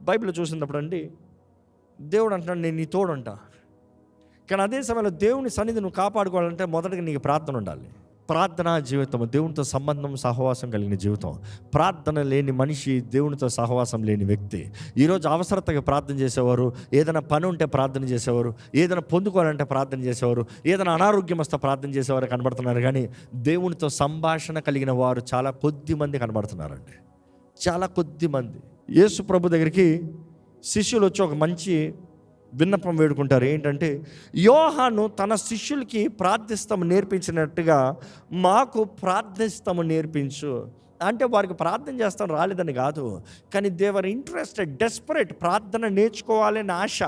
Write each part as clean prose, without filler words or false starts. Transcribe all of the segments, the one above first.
బైబిల్లో చూసినప్పుడు అండి, దేవుడు అంటున్నాడు నేను నీ తోడంట. కానీ అదే సమయంలో దేవుని సన్నిధి నువ్వు కాపాడుకోవాలంటే మొదటగా నీకు ప్రార్థన ఉండాలి. ప్రార్థనా జీవితం, దేవునితో సంబంధం సహవాసం కలిగిన జీవితం. ప్రార్థన లేని మనిషి దేవునితో సహవాసం లేని వ్యక్తి. ఈరోజు అవసరతగా ప్రార్థన చేసేవారు, ఏదైనా పని ఉంటే ప్రార్థన చేసేవారు, ఏదైనా పొందుకోవాలంటే ప్రార్థన చేసేవారు, ఏదైనా అనారోగ్యం వస్తే ప్రార్థన చేసేవారు కనబడుతున్నారు. కానీ దేవునితో సంభాషణ కలిగిన వారు చాలా కొద్ది మంది కనబడుతున్నారండి, చాలా కొద్ది మంది. యేసు ప్రభు దగ్గరికి శిష్యులు వచ్చి ఒక మంచి విన్నపం వేడుకుంటారు. ఏంటంటే, యోహాను తన శిష్యులకి ప్రార్థిస్తాము నేర్పించినట్టుగా మాకు ప్రార్థిస్తాము నేర్పించు అంటే, వారికి ప్రార్థన చేస్తాం రాలేదని కాదు, కానీ దేవర్ ఇంట్రెస్టెడ్, డెస్పరేట్, ప్రార్థన నేర్చుకోవాలని ఆశ,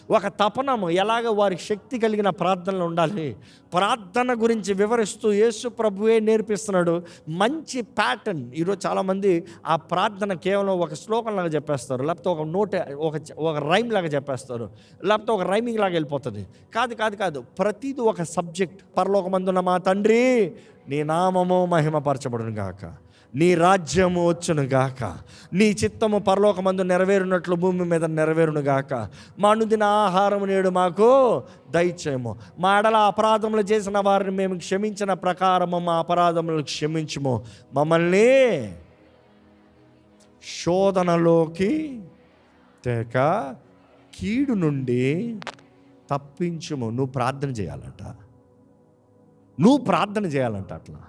ఒక తపనము, ఎలాగ వారికి శక్తి కలిగిన ప్రార్థనలు ఉండాలి. ప్రార్థన గురించి వివరిస్తూ యేసు ప్రభువే నేర్పిస్తున్నాడు మంచి ప్యాటర్న్. ఈరోజు చాలామంది ఆ ప్రార్థన కేవలం ఒక శ్లోకం లాగా చెప్పేస్తారు, లేకపోతే ఒక నోట్ ఒక రైమ్ లాగా చెప్పేస్తారు, లేకపోతే ఒక రైమింగ్ లాగా వెళ్ళిపోతుంది. కాదు, ప్రతిదీ ఒక సబ్జెక్ట్. పరలోకమందున్న మా తండ్రి, నీ నామము మహిమపరచబడును గాక, నీ రాజ్యము వచ్చును గాక, నీ చిత్తము పరలోకమందు నెరవేరునట్లు భూమి మీద నెరవేరును గాక, మా అనుదిన ఆహారము నేడు మాకు దయచేయము, మా ఎడల అపరాధములు చేసిన వారిని మేము క్షమించిన ప్రకారము మా అపరాధములు క్షమించుము, మమ్మల్ని శోధనలోకి తేక కీడు నుండి తప్పించుము. నువ్వు ప్రార్థన చేయాలంట, అట్లా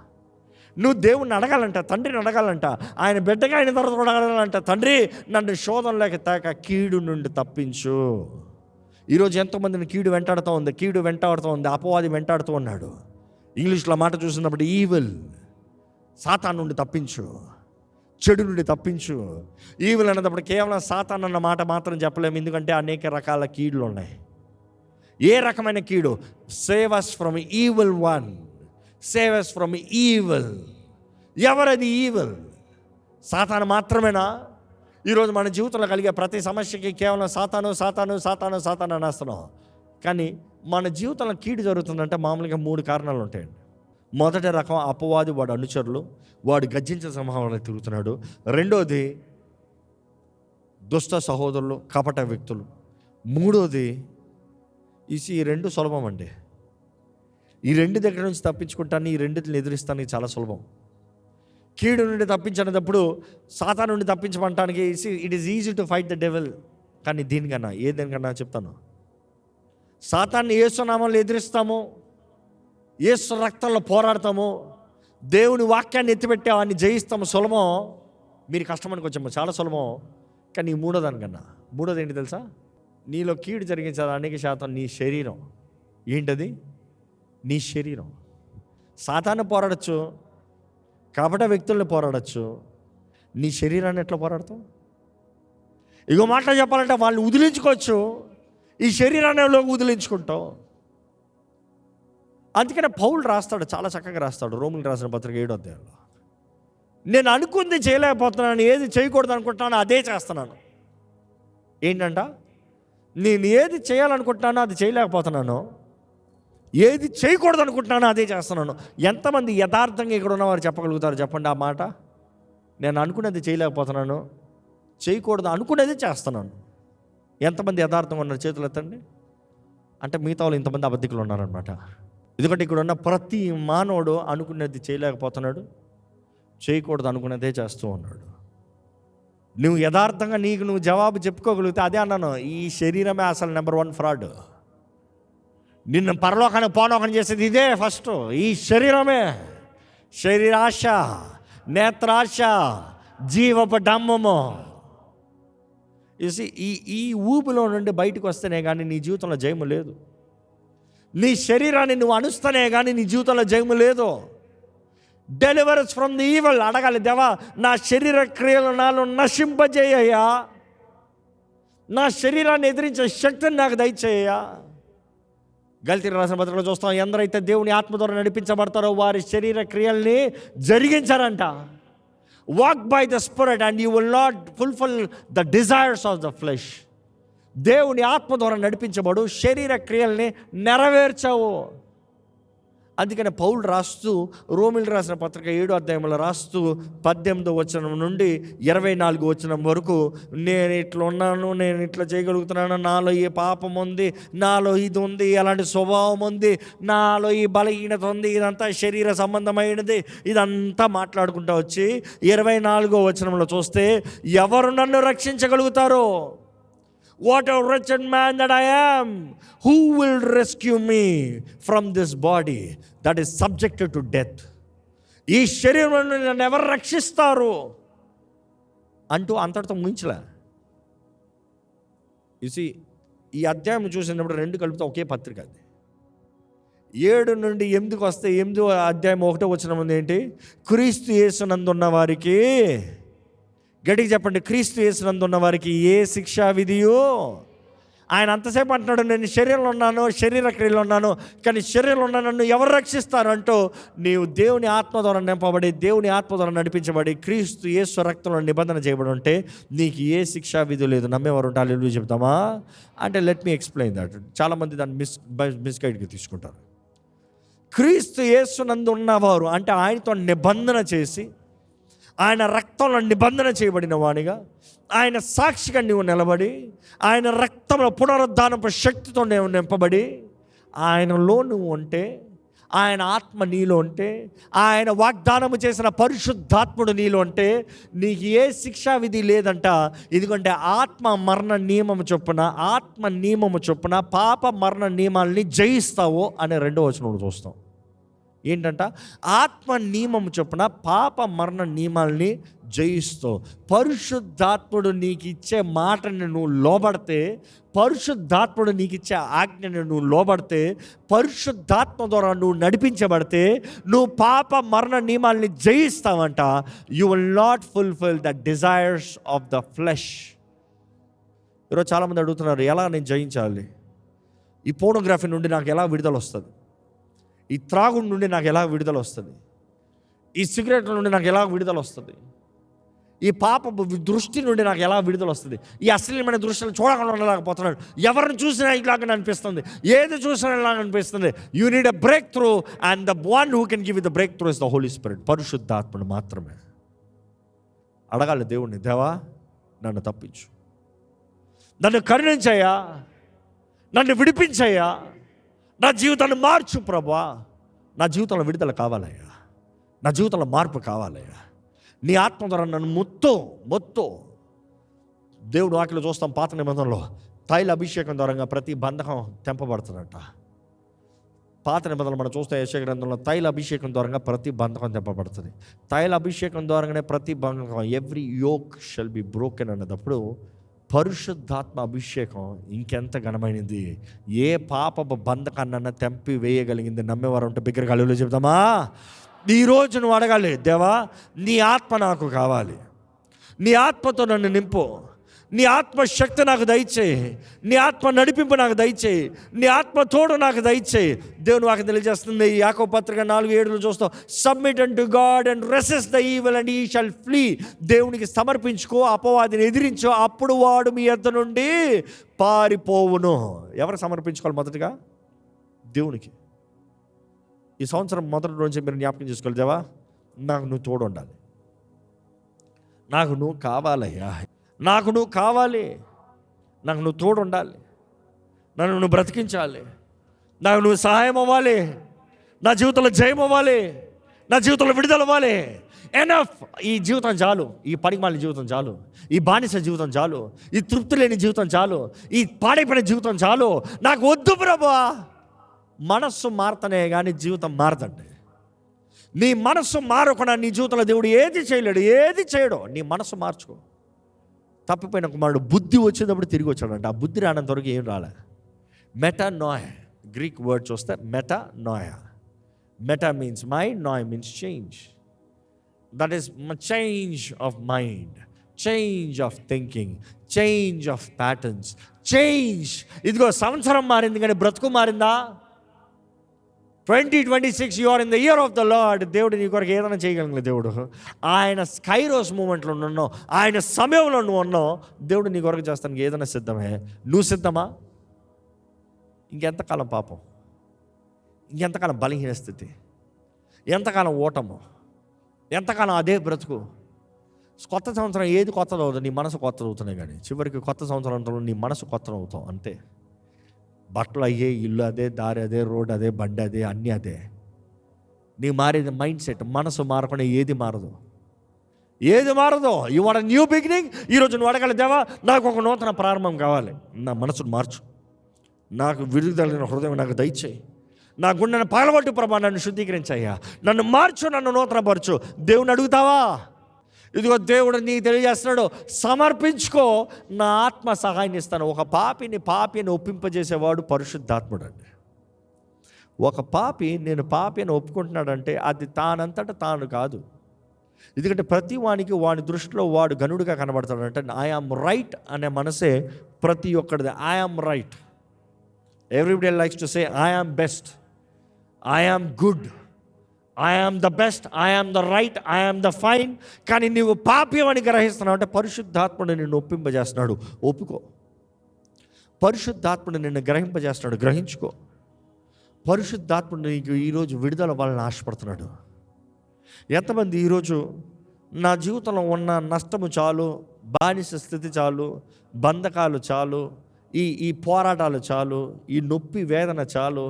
నువ్వు దేవుణ్ణి అడగాలంట, తండ్రిని అడగాలంట, ఆయన బిడ్డగా అయిన తర్వాత కూడా అడగాలంట, తండ్రి నన్ను శోధనలోకి తాక కీడు నుండి తప్పించు. ఈరోజు ఎంతోమందిని కీడు వెంటాడుతూ ఉంది, అపవాది వెంటాడుతూ ఉన్నాడు. ఇంగ్లీష్లో మాట చూసినప్పుడు ఈవిల్, సాతాను నుండి తప్పించు, చెడు నుండి తప్పించు. ఈవిల్ అన్నప్పుడు కేవలం సాతాను అన్న మాట మాత్రం చెప్పలేము, ఎందుకంటే అనేక రకాల కీడులు ఉన్నాయి. ఏ రకమైన కీడు? Save us from evil one, save us from evil. ఎవరది ఈవిల్? సాతాను మాత్రమేనా? ఈరోజు మన జీవితంలో కలిగే ప్రతి సమస్యకి కేవలం సాతాను అనేస్తున్నాం. కానీ మన జీవితంలో కీడు జరుగుతుందంటే మామూలుగా 3 కారణాలు ఉంటాయండి. మొదటి రకం అపవాది, వాడు అనుచరులు, వాడు గర్జించిన సింహంలో తిరుగుతున్నాడు. రెండోది దుష్ట సహోదరులు, కపట వ్యక్తులు. మూడోది ఈ 2 సులభం అండి. ఈ 2 దగ్గర నుంచి తప్పించుకుంటాను, ఈ 2 ఎదురిస్తానికి చాలా సులభం. కీడు నుండి తప్పించినప్పుడు, సాతాను నుండి తప్పించమంటానికి it is easy to fight the devil. కానీ దేనికన్నా చెప్తాను, సాతాన్ని యేసు నామంలో ఎదిరిస్తాము, యేసు రక్తంలో పోరాడతాము, దేవుని వాక్యాన్ని ఎత్తిపెట్టే వాడిని జయిస్తాము, సులభం. మీరు కష్టమని కొంచెం చాలా సులభం. కానీ ఈ మూడోది ఏంటి తెలుసా? నీలో కీడు జరిగించడానికి శాతం నీ శరీరం. ఏంటది? నీ శరీరం. సాతాను పోరాడచ్చు, కపట వ్యక్తుల్ని పోరాడచ్చు, నీ శరీరాన్ని ఎట్లా పోరాడతావు? ఇగో మాటలు చెప్పాలంటే వాళ్ళని వదిలించుకోవచ్చు, ఈ శరీరాన్ని వదిలించుకుంటావు. అందుకనే పౌలు రాస్తాడు, చాలా చక్కగా రాస్తాడు, రోమిలకు రాసిన పత్రిక 7వ అధ్యాయంలో, నేను అనుకుంది చేయలేకపోతున్నాను, ఏది చేయకూడదు అనుకుంటున్నాను అదే చేస్తున్నాను. ఏంటంట? నేను ఏది చేయాలనుకుంటున్నానో అది చేయలేకపోతున్నాను, ఏది చేయకూడదు అనుకుంటున్నానో అదే చేస్తున్నాను. ఎంతమంది యథార్థంగా ఇక్కడ ఉన్నవారు చెప్పగలుగుతారు చెప్పండి ఆ మాట? నేను అనుకునేది చేయలేకపోతున్నాను, చేయకూడదు అనుకునేది చేస్తున్నాను. ఎంతమంది యథార్థంగా ఉన్నారు? చేతులు ఎత్తండి. అంటే మిగతా వాళ్ళు ఇంతమంది అబద్ధికులు ఉన్నారనమాట. ఎందుకంటే ఇక్కడ ఉన్న ప్రతి మానవుడు అనుకునేది చేయలేకపోతున్నాడు, చేయకూడదు అనుకునేదే చేస్తూ ఉన్నాడు. నువ్వు యథార్థంగా నువ్వు జవాబు చెప్పుకోగలిగితే అదే అన్నాను, ఈ శరీరమే అసలు నెంబర్ 1 ఫ్రాడ్. నిన్ను పరలోకానికి పోనోకని చేసేది ఇదే ఫస్ట్, ఈ శరీరమే. శరీరాశ, నేత్రాశ, జీవపు డంబము. ఈ ఊబిలో నుండి బయటకు వస్తేనే కానీ నీ జీవితంలో జయము లేదు. నీ శరీరాన్ని నువ్వు అనుస్తేనే కానీ నీ జీవితంలో జయము లేదు. Delivers from the evil. అడగాలి, దేవా నా శరీర క్రియలు నాలో నశింపజేయ్యా, నా శరీరాన్ని ఎదిరించే శక్తిని నాకు దయచేయ్యా. గల్తీయులకు రాసిన పత్రికలో చూస్తాం, ఎందరైతే దేవుని ఆత్మ ద్వారా నడిపించబడతారో వారి శరీర క్రియల్ని జరిగించారంట. Walk by the spirit and you will not fulfil the desires of the flesh. దేవుని ఆత్మ ద్వారా నడిపించబడు, శరీర క్రియల్ని నెరవేర్చవు. అందుకని పౌలు రాస్తూ రోమిలు రాసిన పత్రిక 7వ అధ్యాయంలో రాస్తూ 18వ వచనం నుండి 24వ వచనం వరకు నేను ఇట్లా ఉన్నాను, నేను ఇట్లా చేయగలుగుతున్నాను, నాలో ఈ పాపం ఉంది, నాలో ఇది ఉంది, అలాంటి స్వభావం ఉంది, నాలో ఈ బలహీనత ఉంది, ఇదంతా శరీర సంబంధమైనది, ఇదంతా మాట్లాడుకుంటూ వచ్చి 24వ వచనంలో చూస్తే ఎవరు నన్ను రక్షించగలుగుతారో, what a wretched man that I am, who will rescue me from this body that is subjected to death? ఈ శరీరం నుండి నన్ను ఎవరు రక్షిస్తారు అంటూ అంతటితో ముగించలే. ఈ అధ్యాయం చూసినప్పుడు 2 కలిపితే ఒకే పత్రిక. అది 7 నుండి 8కి వస్తే 8వ అధ్యాయం 1వ వచనం ఉంది ఏంటి? క్రీస్తు యేసునందున్న వారికి, గట్టిగా చెప్పండి, క్రీస్తు యేసునందున్న వారికి ఏ శిక్షా విధియో. ఆయన అంతసేపు అంటున్నాడు, నేను శరీరంలో ఉన్నాను, శరీర క్రియలో ఉన్నాను, కానీ శరీరంలో ఉన్న నన్ను ఎవరు రక్షిస్తారు అంటూ, నీవు దేవుని ఆత్మ ద్వారా నింపబడి, దేవుని ఆత్మ ద్వారా నడిపించబడి, క్రీస్తు యేసు రక్తంలో నిబంధన చేయబడి ఉంటే నీకు ఏ శిక్షా విధి లేదు. నమ్మేవారు ఉంటే హల్లెలూయా చెప్తామా? అంటే లెట్ మీ ఎక్స్ప్లెయిన్ దట్. చాలామంది దాన్ని మిస్గైడ్గా తీసుకుంటారు. క్రీస్తు యేసునందు ఉన్నవారు అంటే ఆయనతో నిబంధన చేసి, ఆయన రక్తంలో నిబంధన చేయబడిన వానిగా, ఆయన సాక్షిగా నీవు నిలబడి, ఆయన రక్తంలో పునరుద్ధానపు శక్తితో నీవు నింపబడి, ఆయనలో నువ్వు ఉంటే, ఆయన ఆత్మ నీలో ఉంటే, ఆయన వాగ్దానము చేసిన పరిశుద్ధాత్ముడు నీలో ఉంటే నీకు ఏ శిక్షా విధి లేదంట. ఎందుకంటే ఆత్మ మరణ నియమము చొప్పున పాప మరణ నియమాల్ని జయిస్తావో అనే 2వ వచనంలో చూస్తాం. ఏంటంట? ఆత్మ నియమం చొప్పున పాప మరణ నియమాల్ని జయిస్తావు. పరిశుద్ధాత్ముడు నీకు ఇచ్చే మాటని నువ్వు లోబడితే, పరిశుద్ధాత్ముడు నీకు ఇచ్చే ఆజ్ఞని నువ్వు లోబడితే, పరిశుద్ధాత్మ ద్వారా నువ్వు నడిపించబడితే నువ్వు పాప మరణ నియమాల్ని జయిస్తావంట. You will not fulfil the desires of the flesh. ఈరోజు చాలామంది అడుగుతున్నారు, ఎలా నేను జయించాలి? ఈ పోర్నోగ్రఫీ నుండి నాకు ఎలా విడుదల వస్తుంది? ఈ త్రాగుడు నుండి నాకు ఎలా విడుదల వస్తుంది? ఈ సిగరెట్ల నుండి నాకు ఎలా విడుదల వస్తుంది? ఈ పాప దృష్టి నుండి నాకు ఎలా విడుదల వస్తుంది? ఈ అశ్లీలమైన దృష్టిని చూడకుండా ఉండలేకపోతున్నాడు. ఎవరిని చూసినా ఇలాగ అనిపిస్తుంది, ఏది చూసినా ఇలాగ అనిపిస్తుంది. You need a breakthrough, and the one who can give the breakthrough is the holy spirit. పరిశుద్ధాత్ముడు మాత్రమే. అడగాలి దేవుణ్ణి, దేవా నన్ను తప్పించు, నన్ను కరుణించయ్యా, నన్ను విడిపించయ్యా, నా జీవితాన్ని మార్చు ప్రభువా. నా జీవితంలో విడుదల కావాలయ్యా, నా జీవితంలో మార్పు కావాలయ్యా. నీ ఆత్మ ద్వారా నన్ను మొత్తం దేవుడు వాక్యలో చూస్తాం. పాత నిబంధనలో తైల అభిషేకం ద్వారా ప్రతి బంధకం తెంపబడుతుందంట. పాత నిబంధనలు మనం చూస్తే యెషయా గ్రంథంలో తైల అభిషేకం ద్వారా ప్రతి బంధకం తెంపబడుతుంది. తైల అభిషేకం ద్వారానే ప్రతి బంధకం, every yoke shall be broken అన్నప్పుడు పరిశుద్ధాత్మ అభిషేకం ఇంకెంత ఘనమైనది. ఏ పాపపు బంధకాన్నన్నా తెంపి వేయగలిగింది. నమ్మేవారు ఉంటే బిగ్గరగా హల్లెలూయా చెప్తామా? ఈరోజు నువ్వు అడగాలి, దేవా నీ ఆత్మ నాకు కావాలి, నీ ఆత్మతో నన్ను నింపు, నీ ఆత్మ శక్తి నాకు దయచేయి, నీ ఆత్మ నడిపింపు నాకు దయచేయి, నీ ఆత్మ తోడు నాకు దయచేయి. దేవుని వాక్యం తెలియజేస్తుంది. యాకోబు పత్రిక 4:7 చూస్తాం, submit unto God and resist the evil and he shall flea. దేవునికి సమర్పించుకో, అపవాదిని ఎదిరించో, అప్పుడు వాడు మీ యొద్ద నుండి పారిపోవును. ఎవరు సమర్పించుకోవాలి? మొదటగా దేవునికి. ఈ సంవత్సరం మొదటి రోజు మీరు జ్ఞాపకం చేసుకోవాలి, దేవా నాకు నువ్వు తోడు ఉండాలి, నాకు నువ్వు కావాలయ్యా, నాకు నువ్వు కావాలి, నాకు నువ్వు తోడు ఉండాలి, నన్ను నువ్వు బ్రతికించాలి, నాకు నువ్వు సహాయం అవ్వాలి, నా జీవితంలో జయం అవ్వాలి, నా జీవితంలో విడుదల అవ్వాలి. ఎనఫ్, ఈ జీవితం చాలు, ఈ పడిమాలిన జీవితం చాలు, ఈ బానిస జీవితం చాలు, ఈ తృప్తి లేని జీవితం చాలు, ఈ పాడైపోయిన జీవితం చాలు, నాకు వద్దు ప్రభువా. మనస్సు మారుతనే కానీ జీవితం మారదండి. నీ మనస్సు మారకుండా నీ జీవితంలో దేవుడు ఏది చేయడు. నీ మనస్సు మార్చుకో. తప్పిపోయిన కుమారుడు బుద్ధి వచ్చేటప్పుడు తిరిగి వచ్చాడంట. ఆ బుద్ధి రానంత వరకు ఏం రాలే. మెటానోయా, గ్రీక్ వర్డ్ చూస్తే metanoia. Meta means mind, noi means change. That is change of mind, change of thinking, change of patterns, change. ఇదిగో సంవత్సరం మారింది కానీ బ్రతుకు మారిందా? 2026 you are in the year of the Lord. దేవుడు నీ కొరకు ఏదైనా చేయగలిగిన దేవుడు. ఆయన స్కైరోస్ మూమెంట్లో ఉన్నావు, ఆయన సమయంలో నువ్వు ఉన్నావు. దేవుడు నీ కొరకు చేస్తానికి ఏదైనా సిద్ధమే. నువ్వు సిద్ధమా? ఇంకెంతకాలం పాపం, ఎంతకాలం బలహీన స్థితి, ఎంతకాలం ఓటము, ఎంతకాలం అదే బ్రతుకు. కొత్త సంవత్సరం ఏది కొత్తది అవుతుంది? నీ మనసు కొత్తది అవుతున్నాయి, కానీ చివరికి కొత్త సంవత్సరంలో నీ మనసు కొత్తది అవుతావు అంతే. బట్టలు అయ్యే, ఇల్లు అదే, దారి అదే, రోడ్ అదే, బండి అదే, అన్నీ అదే. నీ మారేది మైండ్ సెట్. మనసు మారకుండా ఏది మారదు, ఏది మారదు. You want a new beginning. ఈరోజు నువ్వు అడగాలి, దేవా నాకు ఒక నూతన ప్రారంభం కావాలి, నా మనసును మార్చు, నాకు విడుదలైన హృదయం నాకు దయచేయి, నా గుండెను పగలగొట్టు ప్రభా, నన్ను శుద్ధీకరించయ్యా, నన్ను మార్చు, నన్ను నూతనపరచు. దేవుని అడుగుతావా? ఇదిగో దేవుడు నీకు తెలియజేస్తున్నాడు, సమర్పించుకో, నా ఆత్మ సహాయాన్ని ఇస్తాను. ఒక పాపిని ఒప్పింపజేసేవాడు పరిశుద్ధాత్ముడు అండి. ఒక నేను పాపి అని ఒప్పుకుంటున్నాడంటే అది తానంతటా తాను కాదు. ఎందుకంటే ప్రతి వానికి వాని దృష్టిలో వాడు గనుడిగా కనబడతాడంటే ఐ ఆమ్ రైట్ అనే మనసే ప్రతి ఒక్కడిది. I am right. Everybody likes to say I am best, I am good, I am the best, I am the right, I am the fine. కానీ నువ్వు పాప్యం అని గ్రహిస్తున్నావు అంటే పరిశుద్ధాత్ముడు నిన్ను ఒప్పింపజేస్తున్నాడు. ఒప్పుకో. పరిశుద్ధాత్ముడు నిన్ను గ్రహింపజేస్తున్నాడు, గ్రహించుకో. పరిశుద్ధాత్ముడు నీకు ఈరోజు విడుదల వాళ్ళని ఆశపడుతున్నాడు. ఎంతమంది ఈరోజు నా జీవితంలో ఉన్న నష్టము చాలు, బానిస స్థితి చాలు, బంధకాలు చాలు, ఈ పోరాటాలు చాలు, ఈ నొప్పి వేదన చాలు,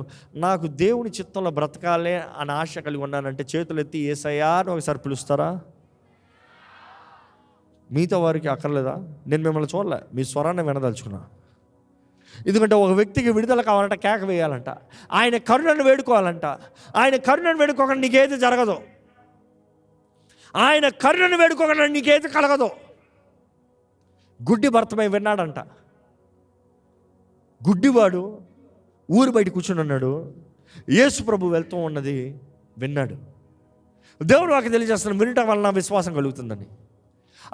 నాకు దేవుని చిత్తంలో బ్రతకాలే అని ఆశ కలిగి ఉన్నానంటే చేతులు ఎత్తి యేసయ్యా అని ఒకసారి పిలుస్తారా? మీతో వారికి అక్కర్లేదా? నేను మిమ్మల్ని చూడలే, మీ స్వరాన్ని వినదలుచుకున్నా. ఎందుకంటే ఒక వ్యక్తికి విడుదల కావాలంట, కేక వేయాలంట, ఆయన కరుణను వేడుకోవాలంట. ఆయన కరుణను వేడుకోకుండా నీకేది జరగదు, ఆయన కరుణను వేడుకోకుండా నీకేది కలగదు. గుడ్డి భర్తమై విన్నాడంట. గుడ్డివాడు ఊరు బయట కూర్చుని ఉన్నాడు, యేసు ప్రభు వెళ్తూ ఉన్నది విన్నాడు. దేవుడు వాకి తెలియజేస్తున్నాడు, వినటం వలన విశ్వాసం కలుగుతుందని.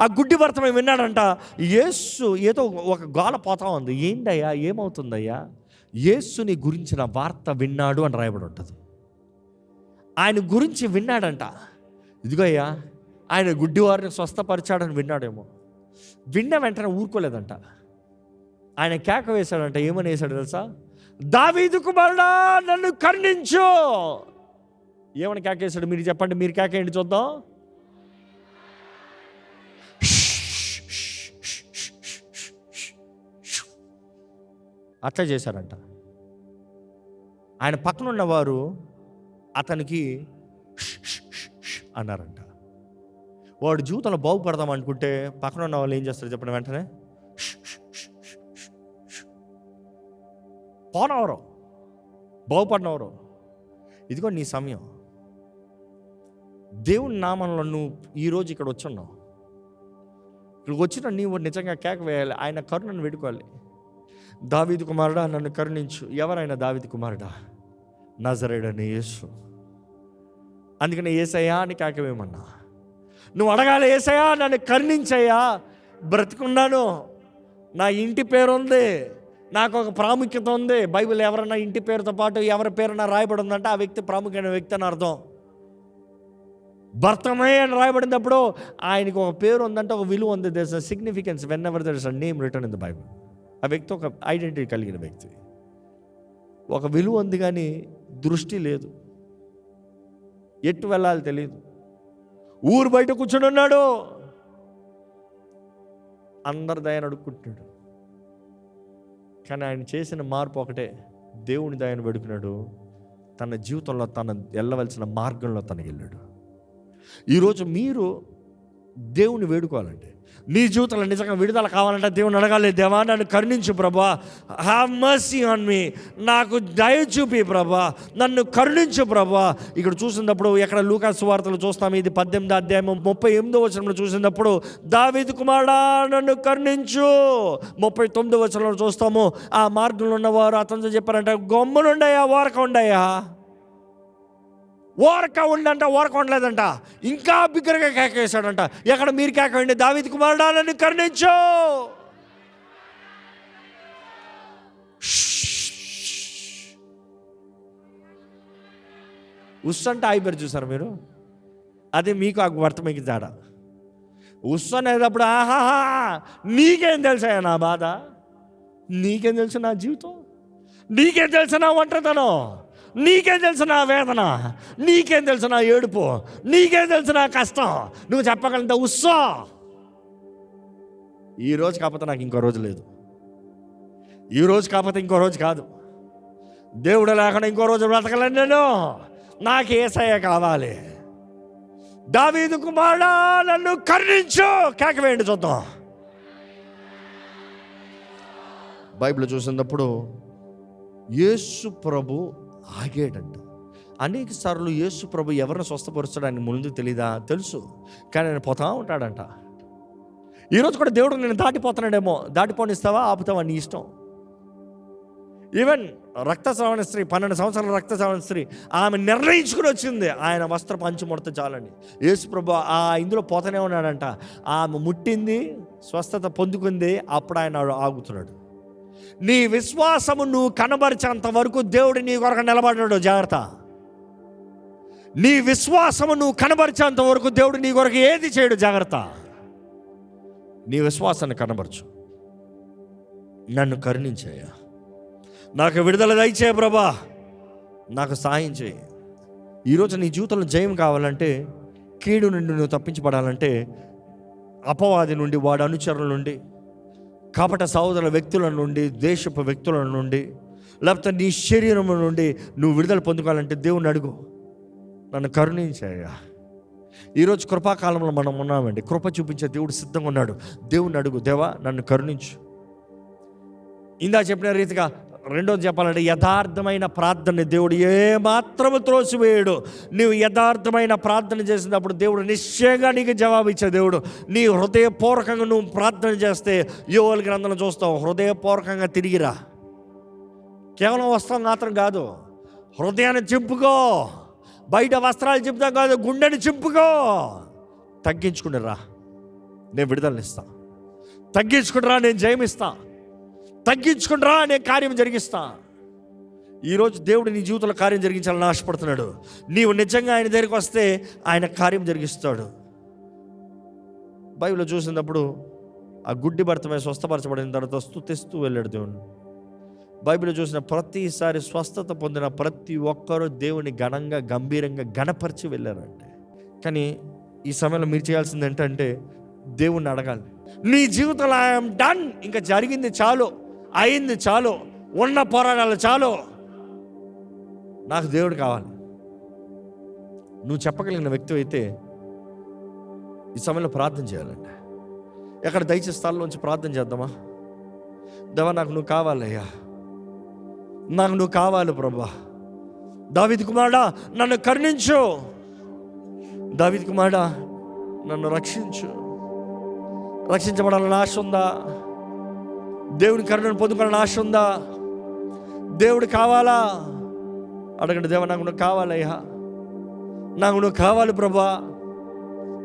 ఆ గుడ్డి భర్తమై విన్నాడంట. యేసు ఏదో ఒక గోల పోతా ఉంది. ఏంటయ్యా, ఏమవుతుందయ్యా? యేసుని గురించిన వార్త విన్నాడు అని రాయబడి ఉంటుంది. ఆయన గురించి విన్నాడంట. ఇదిగో అయ్యా, ఆయన గుడ్డివారిని స్వస్థపరిచాడని విన్నాడేమో. విన్న వెంటనే ఊరుకోలేదంట. ఆయన కేక వేశాడంట. ఏమని వేశాడు తెలుసా? దావీదు కుమారుడా నన్ను కరుణించు. ఏమని కేక వేశాడు? మీరు చెప్పండి, మీరు కేక ఏంటి చూద్దాం. అట్లా చేశారంట. ఆయన పక్కన ఉన్నవారు అతనికి అన్నారంట. వాడు జీవితంలో బాగుపడదాం అనుకుంటే పక్కన ఉన్న వాళ్ళు ఏం చేస్తారు చెప్పండి? వెంటనే పోనవరు, బాగుపడినవరు. ఇదిగో నీ సమయం. దేవుని నామంలో నువ్వు ఈరోజు ఇక్కడ వచ్చున్నావు. ఇక్కడికి వచ్చిన నీవు నిజంగా కేక వేయాలి, ఆయన కరుణను వేడుకోవాలి. దావీదు కుమారుడా నన్ను కరుణించు. ఎవరైనా దావీదు కుమారుడా? నజరేయుడైన యేసు. అందుకని యేసయ్యా అని కేక వేయమన్నా. నువ్వు అడగాలి, యేసయ్యా నన్ను కరుణించయ్యా, బ్రతుకున్నాను, నా ఇంటి పేరు ఉంది, నాకు ఒక ప్రాముఖ్యత ఉంది. బైబిల్ ఎవరన్నా ఇంటి పేరుతో పాటు ఎవరి పేరున్నా రాయబడి ఉందంటే ఆ వ్యక్తి ప్రాముఖ్యమైన వ్యక్తి అని అర్థం. భర్తమే అని రాయబడినప్పుడు ఆయనకు ఒక పేరు ఉందంటే ఒక విలువ ఉంది. There is a significance whenever there is a name return in the bible. ఆ వ్యక్తి ఒక ఐడెంటిటీ కలిగిన వ్యక్తి. ఒక విలువ ఉంది కానీ దృష్టి లేదు, ఎటు వెళ్ళాలి తెలియదు. ఊరు బయట కూర్చొని ఉన్నాడు, అందరి దయను అడుక్కుంటున్నాడు. కానీ ఆయన చేసిన మార్పు ఒకటే, దేవుని దయను వెడుకున్నాడు. తన జీవితంలో తన వెళ్ళవలసిన మార్గంలో తనకి వెళ్ళాడు. ఈరోజు మీరు దేవుని వేడుకోవాలంటే, నీ జీవితంలో నిజంగా విడుదల కావాలంటే దేవుని అడగాలి, దేవా నన్ను కరుణించు ప్రభా, హ్యావ్ మర్సీ ఆన్ మీ, నాకు దయ చూపి ప్రభా, నన్ను కరుణించు ప్రభా. ఇక్కడ చూసినప్పుడు ఎక్కడ లూకా సువార్తలు చూస్తాము, ఇది 18వ అధ్యాయం 38వ వచనంలో చూసినప్పుడు దావీదు కుమారుడా నన్ను కరుణించు. 39వ వచనంలో చూస్తాము, ఆ మార్గంలో ఉన్నవారు అతనితో చెప్పారంట, గమ్మునుండయా, ఓరక ఉండయా. ఓరక ఉండంట, ఓరక ఉండలేదంట, ఇంకా బిగ్గరగా కేక వేశాడంట. ఎక్కడ మీరు కేక వేయండి, దావీదు కుమారుడా నన్ను కరుణించు. ఉస్ అంటే ఆయిబెర్ చూసారు మీరు? అదే మీకు ఆ వర్తమైకి జాడ. ఉస్ అనేటప్పుడు ఆహాహా నీకేం తెలుసా నా బాధ, నీకేం తెలుసు నా జీవితం, నీకేం తెలుసు నా ఒంటరితనం, నీకేం తెలుసు నా వేదన, నీకేం తెలుసు నా ఏడుపు, నీకేం తెలుసు నా కష్టం, నువ్వు చెప్పగలంత ఉస్సా. ఈ రోజు కాకపోతే నాకు ఇంకో రోజు లేదు, ఈ రోజు కాకపోతే ఇంకో రోజు కాదు, దేవుడు లేకుండా ఇంకో రోజు బ్రతకలేను నేను. నాకు యేసయ్య కావాలి. దావీదు కుమారుడా నన్ను కరుణించు, కేక వేయండి చూద్దాం. బైబిల్ చూసినప్పుడు యేసు ప్రభు ఆగాడంట. అనేక సార్లు యేసు ప్రభు ఎవరిని స్వస్థపరుస్తాడని ముందు తెలీదా? తెలుసు, కానీ ఆయన పోతా ఉంటాడంట. ఈరోజు కూడా దేవుడు నేను దాటిపోతున్నాడేమో, దాటిపోనిస్తావా ఆపుతావా నీ ఇష్టం. ఈవెన్ రక్తస్రావణ స్త్రీ, 12 సంవత్సరాల రక్తస్రావణ స్త్రీ, ఆమె నిర్ణయించుకుని వచ్చింది ఆయన వస్త్ర పంచి ముడత చాలని. యేసు ప్రభు ఇందులో పోతూనే ఉన్నాడంట. ఆమె ముట్టింది, స్వస్థత పొందుకుంది, అప్పుడు ఆయన ఆగుతున్నాడు. నీ విశ్వాసము నువ్వు కనబరిచేంత వరకు దేవుడు నీ కొరకు నిలబడ్డాడు. జాగ్రత్త. నీ విశ్వాసము నువ్వు కనబరిచేంత వరకు దేవుడు నీ కొరకు ఏది చేయడు. జాగ్రత్త. నీ విశ్వాసాన్ని కనబరచు. నన్ను కరుణించేయ, నాకు విడుదల దయచేయ ప్రభా, నాకు సాయం చేయి. ఈరోజు నీ జీవితంలో జయం కావాలంటే, కీడు నుండి నువ్వు తప్పించబడాలంటే, అపవాది నుండి, వాడి అనుచరుల నుండి, కపట సహోదరుల వ్యక్తుల నుండి, దేశపు వ్యక్తుల నుండి, లేకపోతే నీ శరీరం నుండి నువ్వు విడుదల పొందుకోవాలంటే దేవుని అడుగు, నన్ను కరుణించాయ. ఈరోజు కృపాకాలంలో మనం ఉన్నామండి. కృప చూపించే దేవుడు సిద్ధంగా ఉన్నాడు. దేవుని అడుగు, దేవా నన్ను కరుణించు. ఇందా చెప్పిన రీతిగా రెండోది చెప్పాలంటే, యథార్థమైన ప్రార్థన దేవుడు ఏమాత్రము త్రోసివేయడు. నీవు యథార్థమైన ప్రార్థన చేసినప్పుడు దేవుడు నిశ్చయంగా నీకు జవాబు ఇచ్చే దేవుడు. నీ హృదయపూర్వకంగా నువ్వు ప్రార్థన చేస్తే, యోవేలు గ్రంథంలో చూస్తావు, హృదయపూర్వకంగా తిరిగిరా. కేవలం వస్త్రం మాత్రం కాదు, హృదయాన్ని చింపుకో. బయట వస్త్రాలు చింపుతాం కాదు, గుండెని చింపుకో. తగ్గించుకునిరా, నేను విడుదలనిస్తా. తగ్గించుకునిరా, నేను జయమిస్తా. తగ్గించుకుంటారా, నేను కార్యం జరిగిస్తా. ఈరోజు దేవుడు నీ జీవితంలో కార్యం జరిగించాలని ఆశపడుతున్నాడు. నీవు నిజంగా ఆయన దగ్గరికి వస్తే ఆయన కార్యం జరిగిస్తాడు. బైబిల్లో చూసినప్పుడు ఆ గుడ్డి భర్తమై స్వస్థపరచబడిన తర్వాత స్తుతిస్తూ వెళ్ళాడు దేవుని. బైబిల్లో చూసిన ప్రతిసారి స్వస్థత పొందిన ప్రతి ఒక్కరూ దేవుని ఘనంగా, గంభీరంగా గణపరిచి వెళ్ళారంటే. కానీ ఈ సమయంలో మీరు చేయాల్సింది ఏంటంటే, దేవుణ్ణి అడగాలి. నీ జీవితంలో ఐఎమ్ డన్, ఇంకా జరిగింది చాలు, అయింది చాలు, ఉన్న పోరాటాలు చాలు, నాకు దేవుడు కావాలి. నువ్వు చెప్పగలిగిన వ్యక్తి అయితే ఈ సమయంలో ప్రార్థన చేయాలండి. ఎక్కడ దయచేసి స్థలంలోంచి ప్రార్థన చేద్దామా? దేవా నాకు నువ్వు కావాలయ్యా, నాకు నువ్వు కావాలి ప్రభా. దావీదు కుమారుడా నన్ను కరుణించు, దావీదు కుమారుడా నన్ను రక్షించు. రక్షించబడాలని ఆశ ఉందా? దేవుని కరుణను పొందుకోవాలని ఆశ ఉందా? దేవుడు కావాలా? అడగండి, దేవా నాకు నువ్వు కావాలయ్యా, నాకు నువ్వు కావాలి ప్రభా,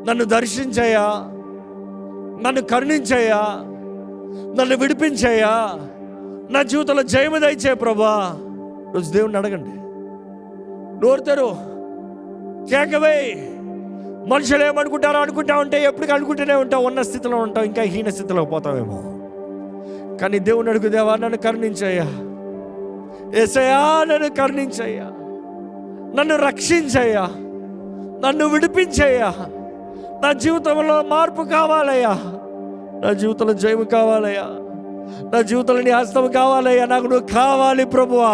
నన్ను దర్శించయ్యా, నన్ను కరుణించయ్యా, నన్ను విడిపించయ్యా, నా జీవితంలో జయము దయచే ప్రభా. రోజు దేవుణ్ణి అడగండి. నోరుతారు కేకవే. మనుషులు ఏమనుకుంటారో అనుకుంటా ఉంటే ఎప్పటికీ అనుకుంటూనే ఉంటావు, ఉన్న స్థితిలో ఉంటావు, ఇంకా హీన స్థితిలో పోతావేమో. కానీ దేవుని అడుగు, దేవా నన్ను కరుణించయ్యా, యేసయ్యా నన్ను కరుణించయ్యా, నన్ను రక్షించయ్యా, నన్ను విడిపించయ్యా, నా జీవితంలో మార్పు కావాలయ్యా, నా జీవితంలో జయము కావాలయ్యా, నా జీవితంలో నీ హస్తం కావాలయ్యా, నాకు నువ్వు కావాలి ప్రభువా.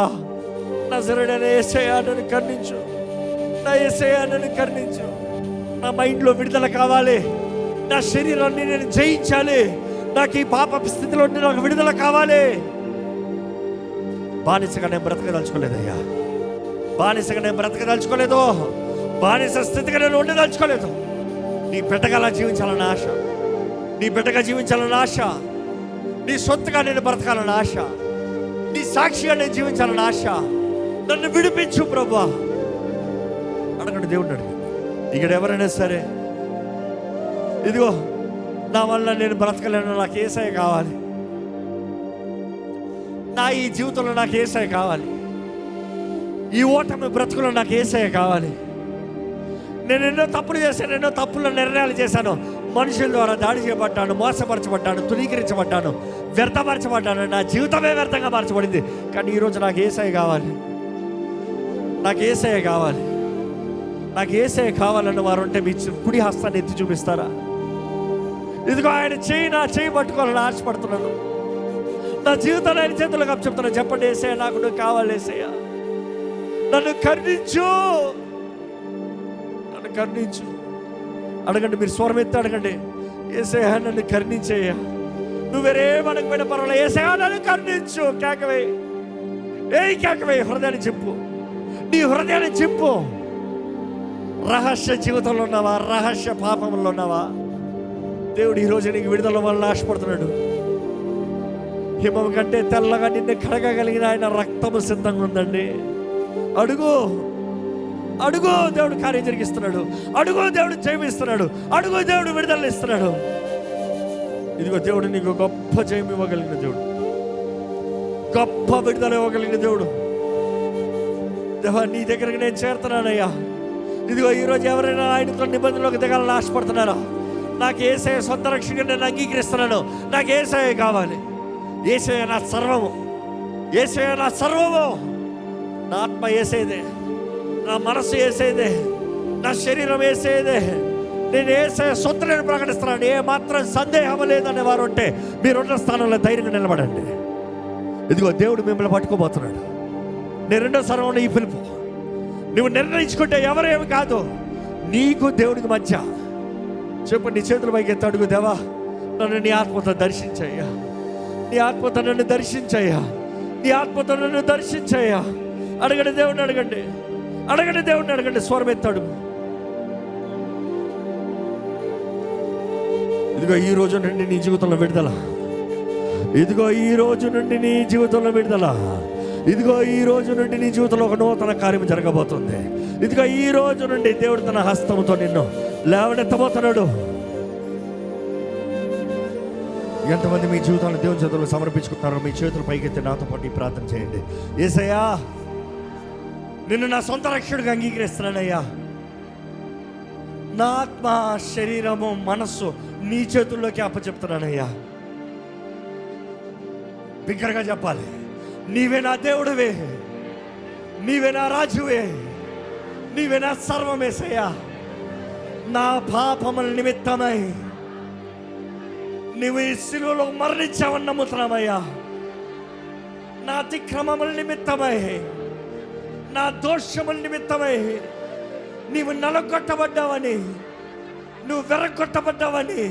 నజరేయుడైన యేసయ్యా నన్ను కరుణించు, నా యేసయ్యా నన్ను కరుణించు. నా మైండ్లో విడుదల కావాలి, నా శరీరాన్ని నేను జయించాలి, నాకు ఈ పాప స్థితిలో నాకు విడుదల కావాలి. బానిసగా నేను బ్రతకదలుచుకోలేదయ్యా, బానిసగా నేను బ్రతకదలుచుకోలేదు, బానిస స్థితిగా నేను ఉండదలుచుకోలేదు. నీ బిడ్డగా అలా జీవించాలన్న ఆశ, నీ బిడ్డగా జీవించాలన్న ఆశ, నీ సొత్తుగా నేను బ్రతకాలన్న ఆశ, నీ సాక్షిగా నేను జీవించాలన్న ఆశ. నన్ను విడిపించు ప్రభువా. అడగండి, దేవుడిని అడగండి. ఇక్కడ ఎవరైనా సరే, ఇదిగో నా వల్ల నేను బ్రతకలేను, నాకు యేసయ్య కావాలి, నా ఈ జీవితంలో నాకు యేసయ్య కావాలి, ఈ ఓటమి బ్రతుకులో నాకు యేసయ్య కావాలి. నేను ఎన్నో తప్పులు చేశాను, ఎన్నో తప్పుల నిర్ణయాలు చేశాను, మనుషుల ద్వారా దాడి చేయబడ్డాను, మోసపరచబడ్డాను, తునీకరించబడ్డాను, వ్యర్థపరచబడ్డాను, నా జీవితమే వ్యర్థంగా మార్చబడింది. కానీ ఈరోజు నాకు యేసయ్య కావాలి, నాకు యేసయ్య కావాలి, నాకు యేసయ్య కావాలన్న వారు ఉంటే మీ కుడి హస్తాన్ని ఎత్తి చూపిస్తారా? ఇదిగో ఆయన చేయి, నా చేయి పట్టుకోవాలని ఆశపడుతున్నాను. నా జీవితాన్ని ఆయన చేతులకు అప్పచెప్తున్నాను. చెప్పండి, యేసయ్య నాకు నువ్వు కావాలి, యేసయ్య నన్ను కరుణించు, నన్ను కరుణించు. అడగండి, మీరు స్వరం ఎత్తి అడగండి, యేసయ్య నన్ను కరుణించయ్యా. నువ్వు వేరేమనకపోయినా పర్వాలేదు, యేసయ్య నన్ను కరుణించు. కేకవే, కేకవే, హృదయాన్ని చెప్పు, నీ హృదయాన్ని చెప్పు. రహస్య జీవితంలో ఉన్నావా? రహస్య పాపంలో ఉన్నావా? దేవుడు ఈరోజు నీకు విడుదల వల్ల ఆశపడుతున్నాడు. హిమం కంటే తెల్లగా నిన్ను కడగగలిగిన ఆయన రక్తము సిద్ధంగా ఉందండి. అడుగు, అడుగు, దేవుడు కార్యం జరిగిస్తున్నాడు. అడుగు, దేవుడు జయమిస్తున్నాడు. అడుగు, దేవుడు విడుదల ఇస్తున్నాడు. ఇదిగో దేవుడు నీకు గొప్ప జయం ఇవ్వగలిగిన దేవుడు, గొప్ప విడుదల ఇవ్వగలిగిన దేవుడు. దేవా, నీ దగ్గరికి నేను చేరుతున్నానయ్యా. ఇదిగో ఈరోజు ఎవరైనా ఆయనతో నిబంధనలోకి దిగాలని ఆశపడుతున్నారా? నాకు యేసయ్య సొంత రక్షకుడిగా నేను అంగీకరిస్తున్నాను. నాకు యేసయ్య కావాలి. యేసయ్య నా సర్వము, యేసయ్య నా సర్వము. నా ఆత్మ యేసయ్యదే, నా మనసు యేసయ్యదే, నా శరీరం యేసయ్యదే. నేను యేసయ్య సొంతని ప్రకటిస్తున్నాను. ఏ మాత్రం సందేహం లేదనే వారు ఉంటే మీరున్న స్థానంలో ధైర్యంగా నిలబడండి. ఇదిగో దేవుడు మిమ్మల్ని పట్టుకోబోతున్నాడు. నేను రెండో సర్వంలో ఈ పిలుపు నువ్వు నిర్ణయించుకుంటే ఎవరేమి కాదు, నీకు దేవుడికి మధ్య. చెప్పు, నీ చేతుల పైకి ఎత్తి అడుగు, దేవా నన్ను నీ ఆత్మతో దర్శించయ్యా, నీ ఆత్మతో నన్ను దర్శించయ్యా, నీ ఆత్మతో నన్ను దర్శించయ్యా. అడగండి, దేవుడిని అడగండి, అడగండి, దేవుడిని అడగండి. స్వరం ఎత్తి అడుగు. ఇదిగో ఈ రోజు నుండి నీ జీవితంలో విడుదల. ఇదిగో ఈ రోజు నుండి నీ జీవితంలో విడుదల. ఇదిగో ఈ రోజు నుండి నీ జీవితంలో ఒక నూతన కార్యం జరగబోతుంది. ఇదిగో ఈ రోజు నుండి దేవుడు తన హస్తంతో నిన్ను లేవనెత్తబోతున్నాడు. ఎంతమంది మీ జీవితాన్ని దేవుని చేతుల్లో సమర్పించుకుంటారో మీ చేతులు పైకెత్తి నాతో పాటు ఈ ప్రార్థన చేయండి. యేసయ్యా, నిన్ను నా సొంత రక్షకుడిగా అంగీకరిస్తున్నానయ్యా. నా ఆత్మ, శరీరము, మనస్సు నీ చేతుల్లోకి అప్పచెప్తున్నానయ్యా. బిగ్గరగా చెప్పాలి, నీవే నా దేవుడివే, నీవే నా రాజువే, నీవే నా సర్వమేసయ్యా. నా పాపముల నిమిత్తమై నీవు ఈ శిలువలో మరణించావని నమ్ముతున్నామయ్యా. నా అతిక్రమముల నిమిత్తమై, నా దోషముల నిమిత్తమై నీవు నలగొట్టబడ్డావని, నువ్వు వెరగొట్టబడ్డావని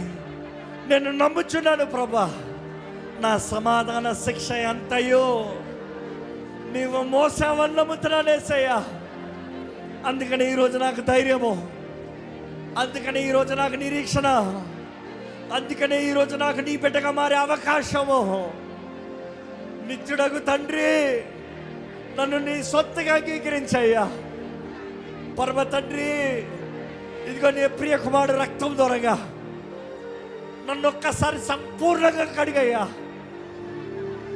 నేను నమ్ముచున్నాను ప్రభా. నా సమాధాన శిక్ష అంతయో నీవు మోసావని నమ్ముతున్నానేసయ్యా. అందుకని ఈరోజు నాకు ధైర్యము, అందుకని ఈరోజు నాకు నిరీక్షణ, అందుకనే ఈరోజు నాకు నీ బిడ్డగా మారే అవకాశము. నిత్యుడగు తండ్రి, నన్ను నీ సొత్తుగా అంగీకరించయ్యా. పరమ తండ్రి, ఇదిగో నీ ప్రియ కుమారుడు రక్తం దొరగా నన్ను ఒక్కసారి సంపూర్ణంగా కడిగయ్యా.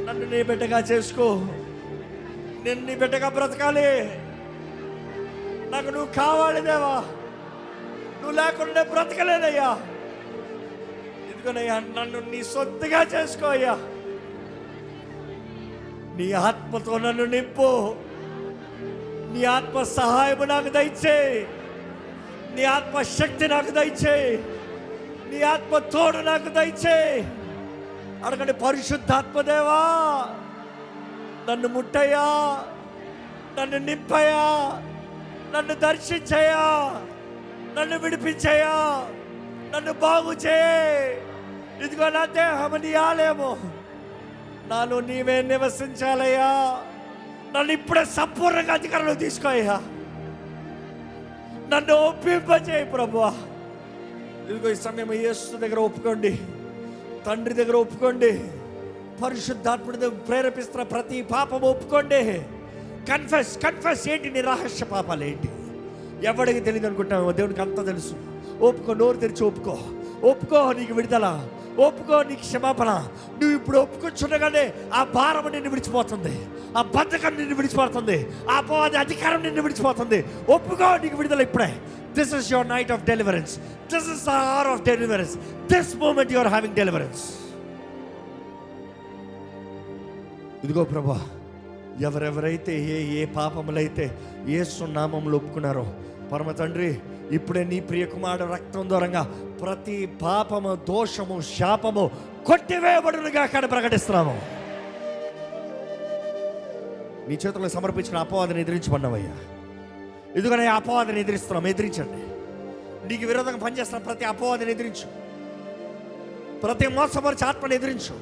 నన్ను నీ బిడ్డగా చేసుకో. నేను నీ బిడ్డగా బ్రతకాలి. నాకు నువ్వు కావాలి దేవా. నువ్వు లేకుండా బ్రతకలేదయ్యా. ఇదిగోనయ్యా, నన్ను నీ సొత్తుగా చేసుకో అయ్యా. నీ ఆత్మతో నన్ను నింపు. నీ ఆత్మ సహాయము నాకు దయచేయి. నీ ఆత్మ శక్తి నాకు దయచేయి. నీ ఆత్మ తోడు నాకు దయచేయి. అడగండి, పరిశుద్ధాత్మదేవా నన్ను ముట్టయ్యా, నన్ను నింపయ్యా, నన్ను దర్శించయ్యా, నన్ను విడిపించయ్యా, నన్ను బాగు చేయి. ఇదిగో నా దేహము నీ ఆలయము, నాలో నీవే నివసించాలయ్యా. నన్ను ఇప్పుడే సంపూర్ణంగా అధికారంలో తీసుకోయ్యా. నన్ను ఒప్పింపచేయి ప్రభువా. ఇదిగో ఈ సమయం యేసు దగ్గర ఒప్పుకోండి, తండ్రి దగ్గర ఒప్పుకోండి, పరిశుద్ధాత్ముడి దగ్గర ప్రేరేపిస్తున్న ప్రతి పాపము ఒప్పుకోండి. కన్ఫెస్. ఏంటి నీ రహస్య పాపాలు ఏంటి? ఎవడికి తెలియదు అనుకుంటామో, దేవుడికి అంతా తెలుసు. ఒప్పుకో, నోరు తెరిచి ఒప్పుకో. నీకు విడుదల, ఒప్పుకో, నీకు క్షమాపణ. నువ్వు ఇప్పుడు ఒప్పుకొచ్చుండగానే ఆ భారం నిన్ను విడిచిపోతుంది, ఆ బద్ధకం నిన్ను విడిచిపోతుంది, ఆ అపవాది అధికారం నిన్ను విడిచిపోతుంది. ఒప్పుకో, నీకు విడుదల ఇప్పుడే. This is your night of deliverance. This is the hour of deliverance. This moment you are having deliverance. ఇదిగో ప్రభా, ఎవరెవరైతే ఏ పాపములైతే యేసు నామములో ఒప్పుకున్నారో పరమ తండ్రి, ఇప్పుడే నీ ప్రియకుమారుడు రక్తం దూరంగా ప్రతి పాపము, దోషము, శాపము కొట్టివేయబడునుగా అక్కడ ప్రకటిస్తున్నాము. నీ చేతుల్లో సమర్పించిన అపవాదిని ఎదిరించమన్నవయ్యా. ఇదిగోనే అపవాదిని ఎదిరిస్తున్నాం, ఎదిరించండి. నీకు విరోధంగా పనిచేస్తున్న ప్రతి అపవాదిని ఎదిరించు, ప్రతి మోసపరిచే ఆత్మని ఎదిరించు,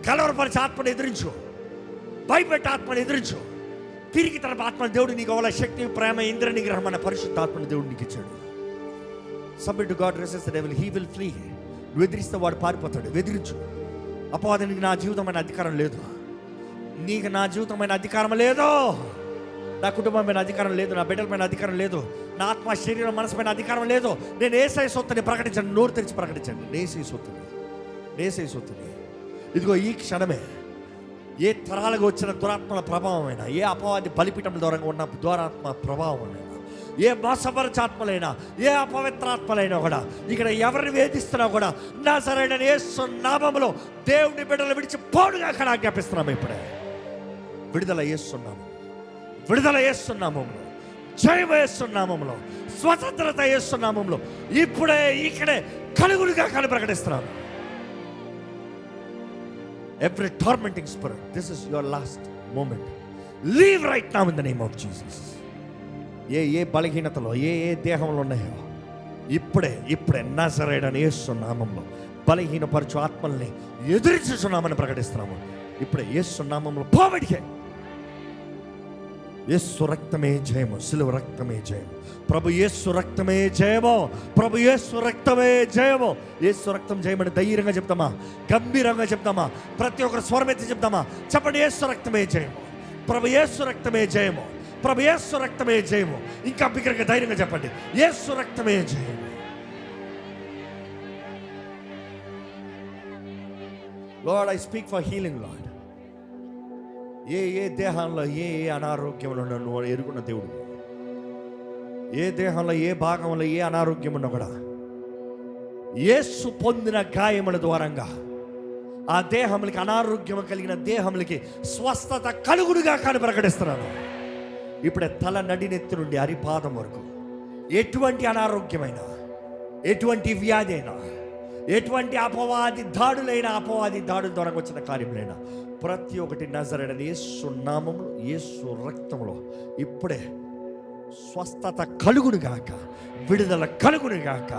కలవరపరిచే ఆత్మని ఎదిరించు, భయపెట్టే ఆత్మని ఎదిరించు. తిరిగి తన ఆత్మని దేవుడు నీకు అవ్వాల శక్తి, ప్రేమ, ఇంద్ర నిగ్రహం అనే పరిశుద్ధ ఆత్మని దేవుడు నీకు ఇచ్చాడు. Submit to God, resist the devil, he will flea. నువ్వు ఎదిరిస్తే వాడు పారిపోతాడు. ఎదిరించు. అపవాదానికి నా జీవితమైన అధికారం లేదు, నీకు నా జీవితమైన అధికారం లేదు, నా కుటుంబం మీద అధికారం లేదు, నా బిడ్డల మీద అధికారం లేదు, నా ఆత్మ, శరీరం, మనసు పైన అధికారం లేదు. నేను యేసయ్య సొత్తుని ప్రకటించండి. నోరు తెరిచి ప్రకటించండి. యేసయ్య సొత్తుని, యేసయ్య సొత్తుని. ఇదిగో ఈ క్షణమే ఏ తరాలుగా వచ్చిన దురాత్మల ప్రభావమైనా, ఏ అపవాది బలిపీఠం ద్వారా ఉన్న దురాత్మ ప్రభావమైనా, ఏ మోసపరచాత్మలైనా, ఏ అపవిత్రాత్మలైనా కూడా ఇక్కడ ఎవరిని వేధిస్తున్నా కూడా నజరేయుడైన యేసు నామములో దేవుని బిడ్డలు విడిచి పోడుగా అక్కడ ఆజ్ఞాపిస్తున్నాము. ఇప్పుడే విడుదల చేస్తున్నాము, విడుదల చేస్తున్నామంలో, జయం వేస్తున్నామంలో, స్వతంత్రత చేస్తున్నామంలో ఇప్పుడే ఇక్కడే కలుగులుగా కానీ ప్రకటిస్తున్నాము. Every tormenting spirit, this is your last moment. Leave right now in the name of Jesus. ఏ బలహీనతలో ఏ దేహంలో ఉన్నాయో ఇప్పుడే నజరేయుడైన యేసు నామములో బలహీనపరచు ఆత్మల్ని ఎదిరించుచున్నామని ప్రకటిస్తున్నాము. ఇప్పుడే యేసు నామములో పోబడికే. యేసు రక్తమే జయము, సిలువ రక్తమే జయము, ప్రభు యేసు రక్తమే జయము, ప్రభు యేసు రక్తమే జయము. యేసు రక్తం జయమని ధైర్యంగా చెప్తామా, గంభీరంగా చెప్తామా, ప్రతి ఒక్కరు స్వరమెత్తి చెప్తామా? చెప్పండి, యేసు రక్తమే జయము, ప్రభు యేసు రక్తమే జయము, ప్రభు యేసు రక్తమే జయము. ఇంకా బిగ్గరగా ధైర్యంగా చెప్పండి, యేసు రక్తమే జయము. Lord, I speak for healing Lord. ఏ దేహంలో ఏ అనారోగ్యంలో నువ్వు ఎరుగున్న దేవుడు, ఏ దేహంలో ఏ భాగంలో ఏ అనారోగ్యం ఉన్నా కూడా యేసు పొందిన గాయముల ద్వారంగా ఆ దేహములకి, అనారోగ్యం కలిగిన దేహములకి స్వస్థత కలుగుడుగా కానీ ప్రకటిస్తున్నాను. ఇప్పుడే తల నడినెత్తి నుండి అరిపాదం వరకు ఎటువంటి అనారోగ్యమైనా, ఎటువంటి వ్యాధి అయినా, ఎటువంటి అపవాది దాడులైన, అపవాది దాడుల ద్వారా వచ్చిన కార్యములైనా ప్రతి ఒక్కటి నజరేయుడైన యేసు నామములో, యేసు రక్తములో ఇప్పుడే స్వస్థత కలుగునుగాక, విడుదల కలుగునుగాక.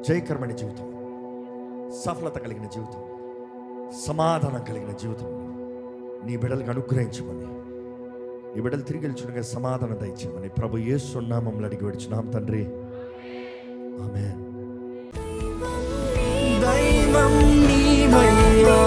జయకరమైన జీవితం, సఫలత కలిగిన జీవితం, సమాధానం కలిగిన జీవితం నీ బిడ్డలకు అనుగ్రహించమని, నీ బిడ్డలు తిరిగి వెళ్ళుచుండగా సమాధానం దయచేయమని ప్రభు యేసు నామములో అడిగి విడుచున్నాం తండ్రి, ఆమేన్. దైవం నీవయ్యా.